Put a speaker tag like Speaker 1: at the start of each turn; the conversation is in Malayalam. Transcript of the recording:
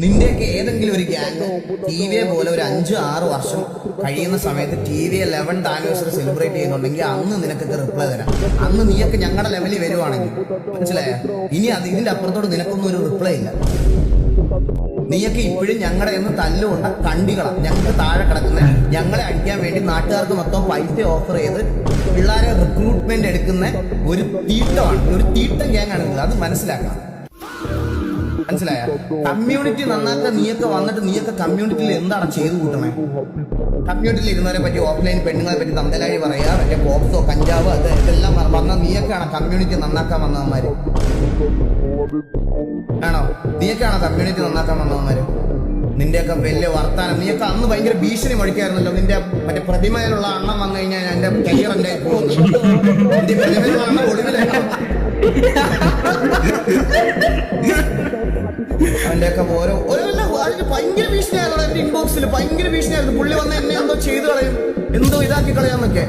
Speaker 1: നിന്റെയൊക്കെ ഏതെങ്കിലും ഒരു ഗ്യാങ് ടി വിയെ പോലെ ഒരു 5-6 വർഷം കഴിയുന്ന സമയത്ത് T V 11th anniversary celebrate ചെയ്യുന്നുണ്ടെങ്കിൽ അന്ന് നിനക്കൊക്കെ റിപ്ലൈ തരാം. അന്ന് നീയൊക്കെ ഞങ്ങളുടെ ലെവലിൽ വരുവാണെങ്കിൽ മനസ്സിലായ. ഇനി ഇതിന്റെ അപ്പുറത്തോട് നിനക്കൊന്നും ഒരു റിപ്ലൈ ഇല്ല. നീയൊക്കെ ഇപ്പോഴും ഞങ്ങളുടെ എന്ന് തല്ലുകൊണ്ട കണ്ടികളാണ്. ഞങ്ങൾക്ക് താഴെ കിടക്കുന്ന ഞങ്ങളെ അടിക്കാൻ വേണ്ടി നാട്ടുകാർക്ക് മൊത്തം പൈസ ഓഫർ ചെയ്ത് പിള്ളേരെ റിക്രൂട്ട്മെന്റ് എടുക്കുന്ന ഒരു തീട്ടമാണ്, ഒരു തീട്ടം ഗ്യാങ്ങാണ് നിങ്ങൾ. അത് മനസ്സിലാക്കാം. മനസ്സിലായ? കമ്മ്യൂണിറ്റി നന്നാക്കാൻ നീയൊക്കെ വന്നിട്ട് നീയൊക്കെ കമ്മ്യൂണിറ്റിയിൽ എന്താണ് ചെയ്തു കൂട്ടണേ? കമ്മ്യൂണിറ്റിയിൽ ഇരുന്നവരെ പറ്റി, ഓഫ്ലൈൻ പെണ്ണുങ്ങളെ പറ്റി തന്തലായി പറയാ, മറ്റേ പോപ്സോ കഞ്ചാവ് അത് ഇതെല്ലാം വന്ന നീയൊക്കെയാണ് കമ്മ്യൂണിറ്റി നന്നാക്കാൻ വന്നവന്മാര് ആണോ? നീയൊക്കെയാണോ കമ്മ്യൂണിറ്റി നന്നാക്കാൻ വന്നവന്മാര്? നിന്റെയൊക്കെ വലിയ വർത്താനം. നീയൊക്കെ അന്ന് ഭയങ്കര ഭീഷണി മുഴക്കായിരുന്നല്ലോ. നിന്റെ മറ്റേ പ്രതിമയിലുള്ള അണ്ണം വന്നു കഴിഞ്ഞാൽ എന്റെ കരിയർ എന്റെ പോകുന്നു. നിന്റെ പ്രതിമയിലുള്ള അണ്ണം ഒടുവിലാണോ? അവന്റെയൊക്കെ ഓരോ ഭയങ്കര ഭീഷണിയായിരുന്നു. എന്റെ ഇൻബോക്സിൽ ഭയങ്കര ഭീഷണിയായിരുന്നു. പുള്ളി വന്ന് എന്നെ എന്തോ ചെയ്തു കളയും, എന്തോ ഇതാക്കി കളയാന്നൊക്കെ.